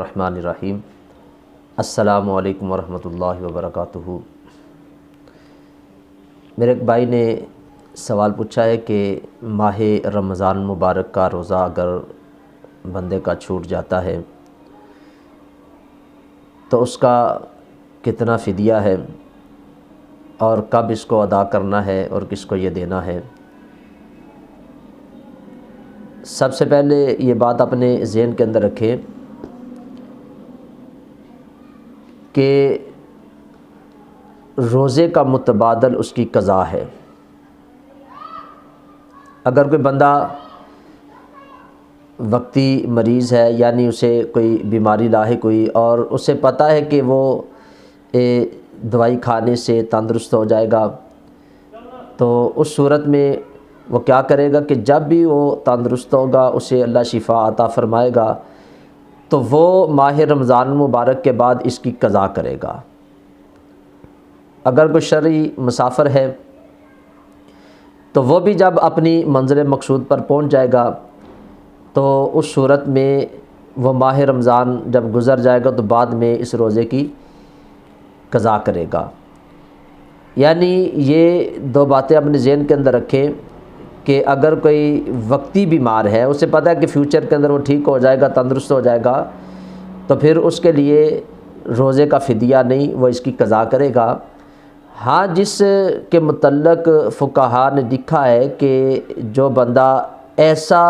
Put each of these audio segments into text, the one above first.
الرحمن الرحیم۔ السلام علیکم ورحمۃ اللہ وبرکاتہ۔ میرے ایک بھائی نے سوال پوچھا ہے کہ ماہ رمضان مبارک کا روزہ اگر بندے کا چھوٹ جاتا ہے تو اس کا کتنا فدیہ ہے اور کب اس کو ادا کرنا ہے اور کس کو یہ دینا ہے۔ سب سے پہلے یہ بات اپنے ذہن کے اندر رکھیں کہ روزے کا متبادل اس کی قضا ہے۔ اگر کوئی بندہ وقتی مریض ہے، یعنی اسے کوئی بیماری لاحق ہوئی اور اسے پتہ ہے کہ وہ دوائی کھانے سے تندرست ہو جائے گا، تو اس صورت میں وہ کیا کرے گا کہ جب بھی وہ تندرست ہوگا، اسے اللہ شفا عطا فرمائے گا، تو وہ ماہ رمضان مبارک کے بعد اس کی قضا کرے گا۔ اگر کوئی شرعی مسافر ہے تو وہ بھی جب اپنی منزل مقصود پر پہنچ جائے گا تو اس صورت میں وہ ماہ رمضان جب گزر جائے گا تو بعد میں اس روزے کی قضا کرے گا۔ یعنی یہ دو باتیں اپنے ذہن کے اندر رکھیں کہ اگر کوئی وقتی بیمار ہے، اسے پتہ ہے کہ فیوچر کے اندر وہ ٹھیک ہو جائے گا، تندرست ہو جائے گا، تو پھر اس کے لیے روزے کا فدیہ نہیں، وہ اس کی قضا کرے گا۔ ہاں، جس کے متعلق فقہاء نے لکھا ہے کہ جو بندہ ایسا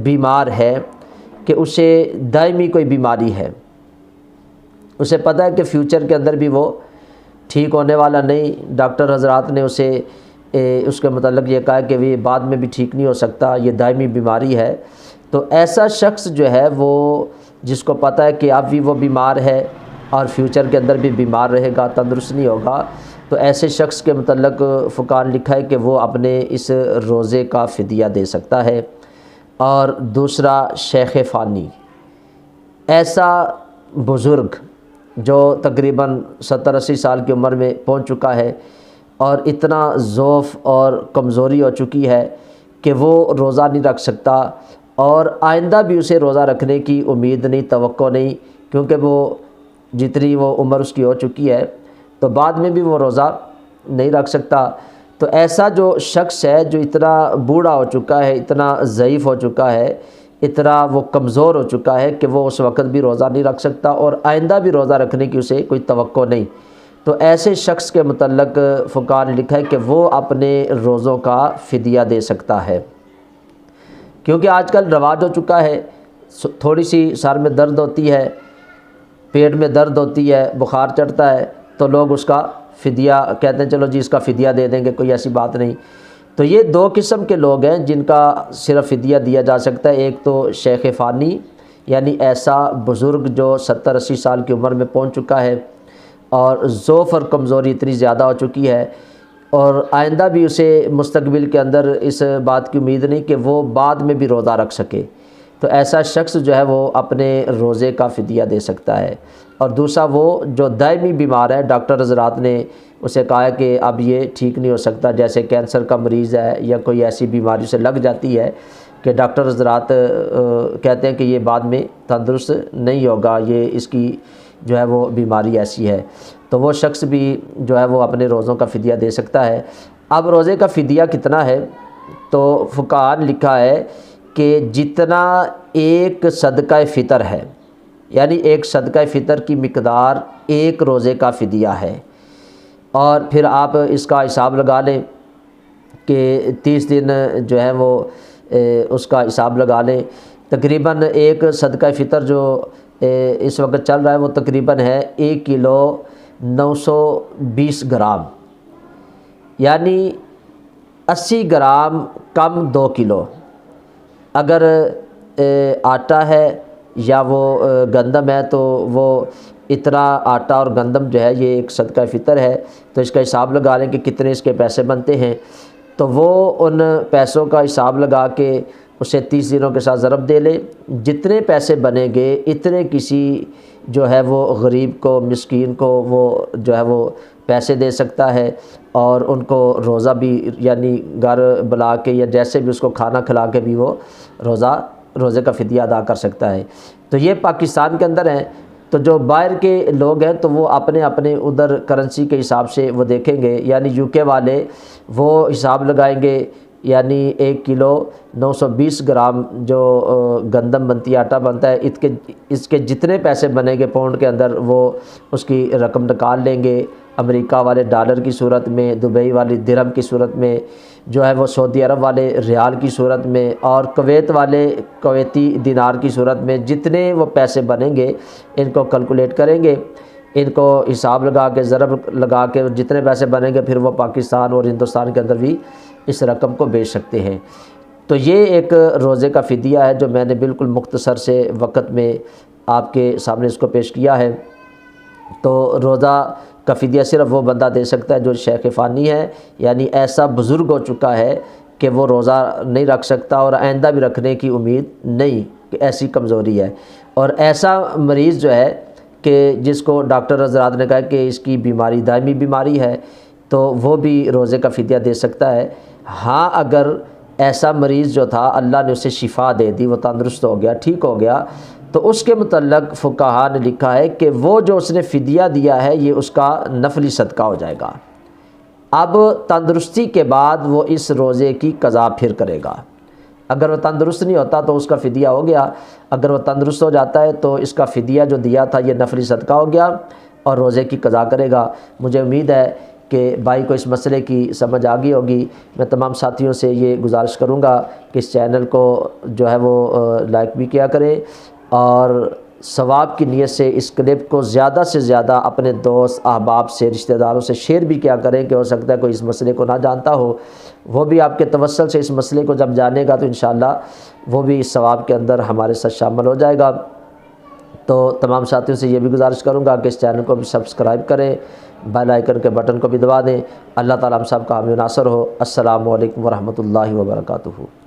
بیمار ہے کہ اسے دائمی کوئی بیماری ہے، اسے پتہ ہے کہ فیوچر کے اندر بھی وہ ٹھیک ہونے والا نہیں، ڈاکٹر حضرات نے اسے اس کے متعلق یہ کہا کہ یہ بعد میں بھی ٹھیک نہیں ہو سکتا، یہ دائمی بیماری ہے، تو ایسا شخص جو ہے وہ جس کو پتہ ہے کہ اب بھی وہ بیمار ہے اور فیوچر کے اندر بھی بیمار رہے گا، تندرست نہیں ہوگا، تو ایسے شخص کے متعلق فقہاء نے لکھا ہے کہ وہ اپنے اس روزے کا فدیہ دے سکتا ہے۔ اور دوسرا شیخ فانی، ایسا بزرگ جو تقریباً 70-80 سال کی عمر میں پہنچ چکا ہے اور اتنا ضعف اور کمزوری ہو چکی ہے کہ وہ روزہ نہیں رکھ سکتا، اور آئندہ بھی اسے روزہ رکھنے کی امید نہیں، توقع نہیں، کیونکہ وہ جتنی وہ عمر اس کی ہو چکی ہے تو بعد میں بھی وہ روزہ نہیں رکھ سکتا۔ تو ایسا جو شخص ہے جو اتنا بوڑھا ہو چکا ہے، اتنا ضعیف ہو چکا ہے، اتنا وہ کمزور ہو چکا ہے کہ وہ اس وقت بھی روزہ نہیں رکھ سکتا اور آئندہ بھی روزہ رکھنے کی اسے کوئی توقع نہیں، تو ایسے شخص کے متعلق فقہاء نے لکھا ہے کہ وہ اپنے روزوں کا فدیہ دے سکتا ہے۔ کیونکہ آج کل رواج ہو چکا ہے، تھوڑی سی سر میں درد ہوتی ہے، پیٹ میں درد ہوتی ہے، بخار چڑھتا ہے، تو لوگ اس کا فدیہ کہتے ہیں چلو جی اس کا فدیہ دے دیں گے، کوئی ایسی بات نہیں۔ تو یہ دو قسم کے لوگ ہیں جن کا صرف فدیہ دیا جا سکتا ہے، ایک تو شیخ فانی، یعنی ایسا بزرگ جو 70-80 سال کی عمر میں پہنچ چکا ہے اور ضعف اور کمزوری اتنی زیادہ ہو چکی ہے اور آئندہ بھی اسے مستقبل کے اندر اس بات کی امید نہیں کہ وہ بعد میں بھی روزہ رکھ سکے، تو ایسا شخص جو ہے وہ اپنے روزے کا فدیہ دے سکتا ہے۔ اور دوسرا وہ جو دائمی بیمار ہے، ڈاکٹر حضرات نے اسے کہا ہے کہ اب یہ ٹھیک نہیں ہو سکتا، جیسے کینسر کا مریض ہے یا کوئی ایسی بیماری سے لگ جاتی ہے کہ ڈاکٹر حضرات کہتے ہیں کہ یہ بعد میں تندرست نہیں ہوگا، یہ اس کی جو ہے وہ بیماری ایسی ہے، تو وہ شخص بھی جو ہے وہ اپنے روزوں کا فدیہ دے سکتا ہے۔ اب روزے کا فدیہ کتنا ہے، تو فقہاء نے لکھا ہے کہ جتنا ایک صدقہ فطر ہے، یعنی ایک صدقہ فطر کی مقدار ایک روزے کا فدیہ ہے، اور پھر آپ اس کا حساب لگا لیں کہ 30 دن جو ہے وہ اس کا حساب لگا لیں، تقریباً ایک صدقہ فطر جو اس وقت چل رہا ہے وہ تقریباً ہے 1 کلو 920 گرام، یعنی 80 گرام کم 2 کلو۔ اگر آٹا ہے یا وہ گندم ہے تو وہ اتنا آٹا اور گندم جو ہے یہ ایک صدقہ فطر ہے، تو اس کا حساب لگا لیں کہ کتنے اس کے پیسے بنتے ہیں، تو وہ ان پیسوں کا حساب لگا کے اسے 30 دنوں کے ساتھ ضرب دے لیں، جتنے پیسے بنیں گے اتنے کسی جو ہے وہ غریب کو، مسکین کو وہ جو ہے وہ پیسے دے سکتا ہے، اور ان کو روزہ بھی یعنی گھر بلا کے یا جیسے بھی اس کو کھانا کھلا کے بھی وہ روزے کا فدیہ ادا کر سکتا ہے۔ تو یہ پاکستان کے اندر ہیں، تو جو باہر کے لوگ ہیں تو وہ اپنے اپنے ادھر کرنسی کے حساب سے وہ دیکھیں گے، یعنی یو کے والے وہ حساب لگائیں گے، یعنی 1 کلو 920 گرام جو گندم بنتی ہے، آٹا بنتا ہے، اس کے جتنے پیسے بنیں گے پاؤنڈ کے اندر وہ اس کی رقم نکال لیں گے۔ امریکہ والے ڈالر کی صورت میں، دبئی والی درہم کی صورت میں، جو ہے وہ سعودی عرب والے ریال کی صورت میں، اور کویت والے کویتی دینار کی صورت میں، جتنے وہ پیسے بنیں گے ان کو کیلکولیٹ کریں گے، ان کو حساب لگا کے ضرب لگا کے جتنے پیسے بنیں گے پھر وہ پاکستان اور ہندوستان کے اندر بھی اس رقم کو بیچ سکتے ہیں۔ تو یہ ایک روزے کا فدیہ ہے جو میں نے بالکل مختصر سے وقت میں آپ کے سامنے اس کو پیش کیا ہے۔ تو روزہ کا فدیہ صرف وہ بندہ دے سکتا ہے جو شیخ فانی ہے، یعنی ایسا بزرگ ہو چکا ہے کہ وہ روزہ نہیں رکھ سکتا اور آئندہ بھی رکھنے کی امید نہیں، کہ ایسی کمزوری ہے، اور ایسا مریض جو ہے کہ جس کو ڈاکٹر حضرات نے کہا کہ اس کی بیماری دائمی بیماری ہے تو وہ بھی روزے کا فدیہ دے سکتا ہے۔ ہاں اگر ایسا مریض جو تھا اللہ نے اسے شفا دے دی، وہ تندرست ہو گیا، ٹھیک ہو گیا، تو اس کے متعلق فقہاء نے لکھا ہے کہ وہ جو اس نے فدیہ دیا ہے یہ اس کا نفلی صدقہ ہو جائے گا۔ اب تندرستی کے بعد وہ اس روزے کی قضا پھر کرے گا۔ اگر وہ تندرست نہیں ہوتا تو اس کا فدیہ ہو گیا، اگر وہ تندرست ہو جاتا ہے تو اس کا فدیہ جو دیا تھا یہ نفلی صدقہ ہو گیا اور روزے کی قضا کرے گا۔ مجھے امید ہے کہ بھائی کو اس مسئلے کی سمجھ آ گئی ہوگی۔ میں تمام ساتھیوں سے یہ گزارش کروں گا کہ اس چینل کو جو ہے وہ لائک بھی کیا کریں، اور ثواب کی نیت سے اس کلپ کو زیادہ سے زیادہ اپنے دوست احباب سے، رشتہ داروں سے شیئر بھی کیا کریں، کہ ہو سکتا ہے کوئی اس مسئلے کو نہ جانتا ہو، وہ بھی آپ کے توسل سے اس مسئلے کو جب جانے گا تو انشاءاللہ وہ بھی اس ثواب کے اندر ہمارے ساتھ شامل ہو جائے گا۔ تو تمام ساتھیوں سے یہ بھی گزارش کروں گا کہ اس چینل کو بھی سبسکرائب کریں، بیل آئیکن کے بٹن کو بھی دبا دیں۔ اللہ تعالیٰ ہم سب کا حامی و ناصر ہو۔ السلام علیکم ورحمۃ اللہ وبرکاتہ۔